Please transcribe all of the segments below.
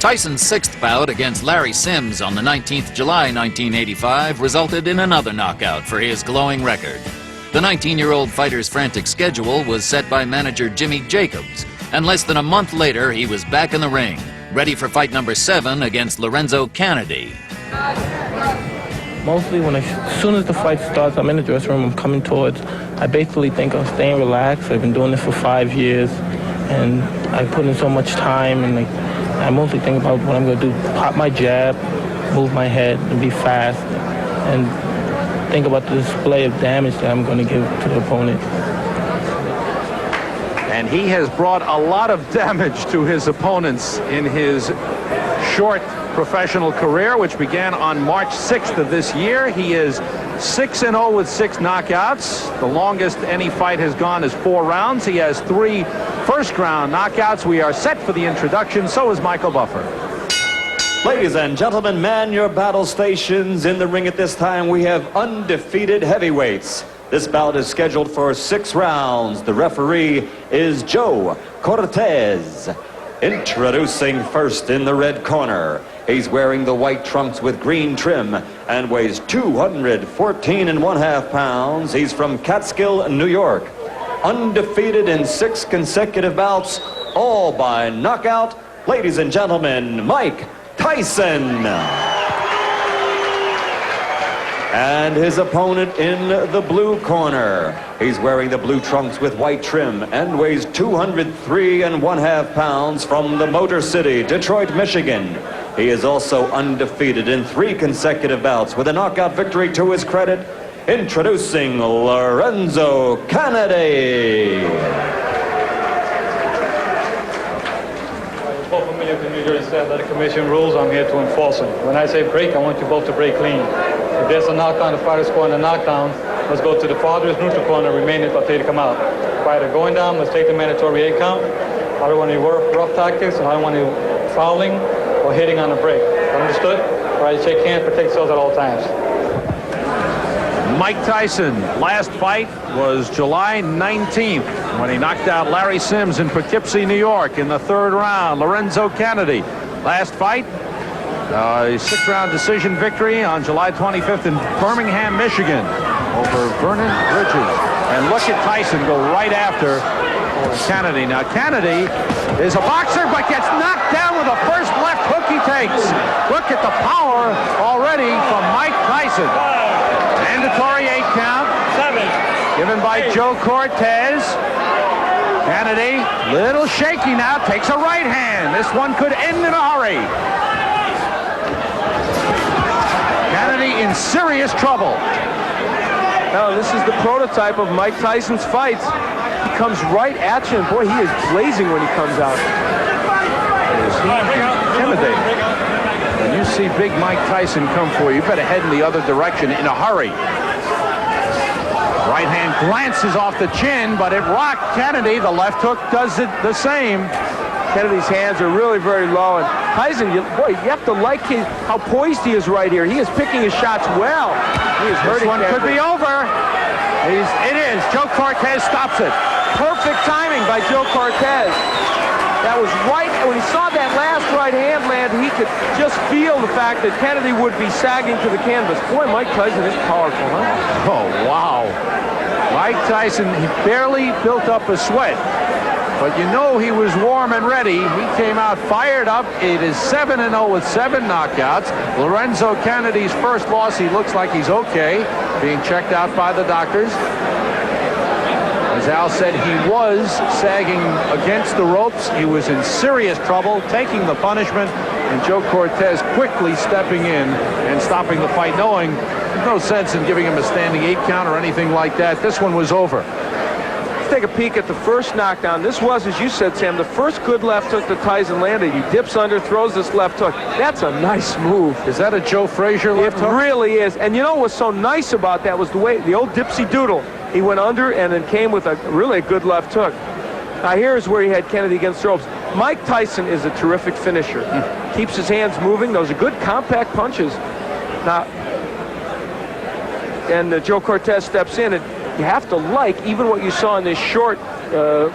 Tyson's sixth bout against Larry Sims on the 19th July 1985 resulted in another knockout for his glowing record. The 19-year-old fighter's frantic schedule was set by manager Jimmy Jacobs, and less than a month later he was back in the ring, ready for fight number 7 against Lorenzo Canady. Mostly as soon as the fight starts, I'm in the dressing room, I'm coming towards. I basically think I'm staying relaxed. I've been doing this for 5 years, and I put in so much time, and I mostly think about what I'm going to do. Pop my jab, move my head, and be fast, and think about the display of damage that I'm going to give to the opponent. And he has brought a lot of damage to his opponents in his short professional career, which began on March 6th of this year. He is 6-0 with 6 knockouts. The longest any fight has gone is 4 rounds. He has 3 first-round knockouts. We are set for the introduction. So is Michael Buffer. Ladies and gentlemen, man your battle stations. In the ring at this time, we have undefeated heavyweights. This bout is scheduled for 6 rounds. The referee is Joe Cortez. Introducing first in the red corner. He's wearing the white trunks with green trim and weighs 214.5 pounds. He's from Catskill, New York. Undefeated in 6 consecutive bouts, all by knockout. Ladies and gentlemen, Mike Tyson. And his opponent in the blue corner. He's wearing the blue trunks with white trim and weighs 203.5 pounds from the Motor City, Detroit, Michigan. He is also undefeated in 3 consecutive bouts with a knockout victory to his credit. Introducing Lorenzo Canady. Both familiar with New Jersey Athletic Commission rules. I'm here to enforce them. When I say break, I want you both to break clean. If there's a knockdown, the fighter scoring a knockdown, let's go to the farthest neutral corner, remain it until they come out. Fighter going down, let's take the mandatory 8 count. I don't want any rough tactics, and I don't want any fouling or hitting on the break. Understood? All right, shake hands, protect yourselves at all times. Mike Tyson, last fight was July 19th when he knocked out Larry Sims in Poughkeepsie, New York in the 3rd round. Lorenzo Canady, last fight, a 6-round decision victory on July 25th in Birmingham, Michigan over Vernon Bridges. And look at Tyson go right after Canady. Now Canady is a boxer but gets knocked down with the first left hook he takes. Look at the power already from Mike Tyson. Mandatory 8 count. 7. Given by Joe Cortez. Canady, little shaky now, takes a right hand. This one could end in a hurry. Canady in serious trouble. Now, this is the prototype of Mike Tyson's fights. He comes right at you, and boy, he is blazing when he comes out. Is he intimidating? When you see big Mike Tyson come for you, you better head in the other direction in a hurry. Right hand glances off the chin, but it rocked Canady. The left hook does it the same. Kennedy's hands are really very low, and Tyson, boy, you have to like how poised he is right here. He is picking his shots well. He is hurting. This one could be over. It is. Joe Cortez stops it. Perfect timing by Joe Cortez. That was right when he saw that last right hand land. He could just feel the fact that Canady would be sagging to the canvas. Boy, Mike Tyson is powerful, huh? Oh wow, Mike Tyson. He barely built up a sweat. But you know he was warm and ready. He came out fired up. It is 7-0 with 7 knockouts. Lorenzo Canady's first loss. He looks like he's okay, being checked out by the doctors. As Al said, he was sagging against the ropes. He was in serious trouble, taking the punishment, and Joe Cortez quickly stepping in and stopping the fight, knowing there's no sense in giving him a standing 8 count or anything like that. This one was over. Let's take a peek at the first knockdown. This was, as you said, Sam, the first good left hook that Tyson landed. He dips under, throws this left hook. That's a nice move. Is that a Joe Frazier left hook? It really is. And you know what was so nice about that was the way, the old dipsy doodle. He went under and then came with a really good left hook. Now here's where he had Canady against the ropes. Mike Tyson is a terrific finisher. Keeps his hands moving. Those are good compact punches. Now, and Joe Cortez steps in, and you have to like even what you saw in this short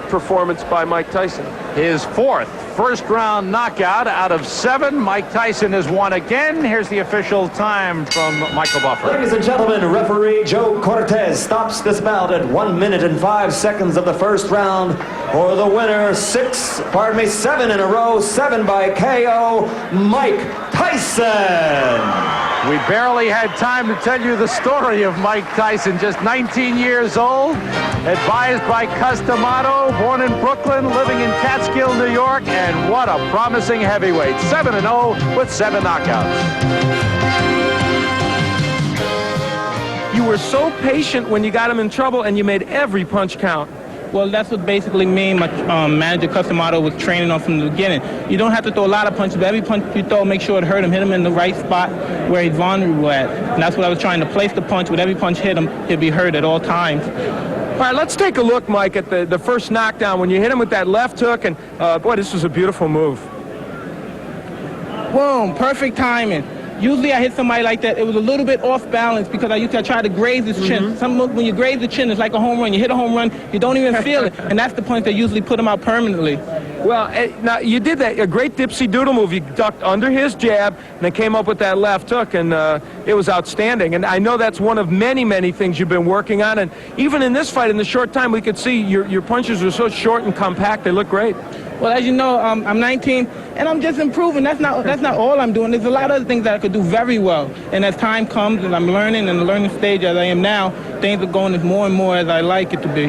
performance by Mike Tyson. His 4th first-round knockout. Out of 7, Mike Tyson has won again. Here's the official time from Michael Buffer. Ladies and gentlemen, referee Joe Cortez stops this bout at 1 minute and 5 seconds of the first round for the winner. 7 in a row, 7 by KO, Mike Tyson. We barely had time to tell you the story of Mike Tyson, just 19 years old, advised by Customato, born in Brooklyn, living in Catskill, New York, and what a promising heavyweight. 7-0 with 7 knockouts. You were so patient when you got him in trouble, and you made every punch count. Well, that's what basically me and my manager, Customato, was training on from the beginning. You don't have to throw a lot of punches, but every punch you throw, make sure it hurt him, hit him in the right spot where he's vulnerable at. And that's what I was trying to place the punch. With every punch hit him, he'd be hurt at all times. All right, let's take a look, Mike, at the first knockdown when you hit him with that left hook, and boy, this was a beautiful move. Boom, perfect timing. Usually I hit somebody like that, it was a little bit off balance because I try to graze his chin. When you graze the chin, it's like a home run. You hit a home run, you don't even feel it. And that's the point that usually put him out permanently. Well, now you did that, a great dipsy doodle move. You ducked under his jab and then came up with that left hook, and it was outstanding. And I know that's one of many, many things you've been working on. And even in this fight, in the short time, we could see your punches were so short and compact, they look great. Well, as you know, I'm 19, and I'm just improving. That's not all I'm doing. There's a lot of other things that I could do very well. And as time comes and I'm learning in the learning stage as I am now, things are going more and more as I like it to be.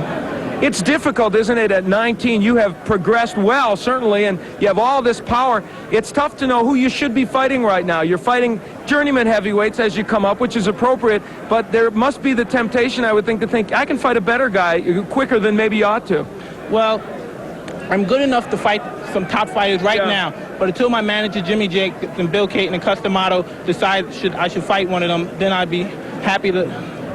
It's difficult, isn't it? At 19, you have progressed well, certainly, and you have all this power. It's tough to know who you should be fighting right now. You're fighting journeyman heavyweights as you come up, which is appropriate, but there must be the temptation, I would think, to think, I can fight a better guy quicker than maybe you ought to. Well, I'm good enough to fight some top fighters right now, but until my manager, Jimmy Jake, and Bill Caton and Customato decide I should fight one of them, then I'd be happy to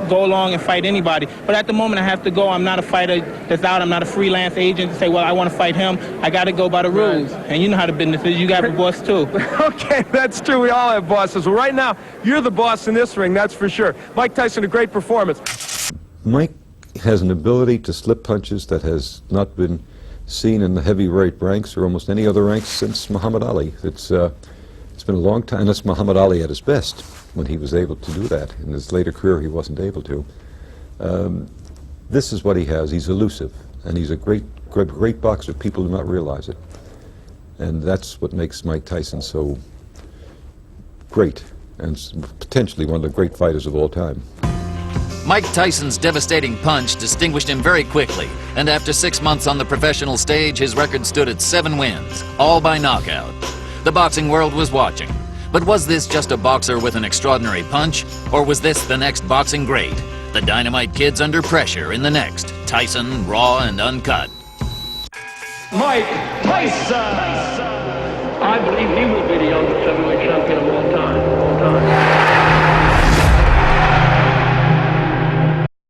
go along and fight anybody. But at the moment, I have to go. I'm not a fighter that's out. I'm not a freelance agent to say, well, I want to fight him. I got to go by the rules. And you know how the business is. You got a boss, too. Okay, that's true. We all have bosses. Well, right now, you're the boss in this ring, that's for sure. Mike Tyson, a great performance. Mike has an ability to slip punches that has not been seen in the heavyweight ranks or almost any other ranks since Muhammad Ali. It's been a long time. That's Muhammad Ali at his best, when he was able to do that. In his later career, he wasn't able to. This is what he has. He's elusive, and he's a great boxer. People do not realize it. And that's what makes Mike Tyson so great, and potentially one of the great fighters of all time. Mike Tyson's devastating punch distinguished him very quickly, and after 6 months on the professional stage, his record stood at 7 wins, all by knockout. The boxing world was watching. But was this just a boxer with an extraordinary punch, or was this the next boxing great? The Dynamite Kid's under pressure in the next Tyson, Raw and Uncut. Mike Tyson! I believe he will be the youngest heavyweight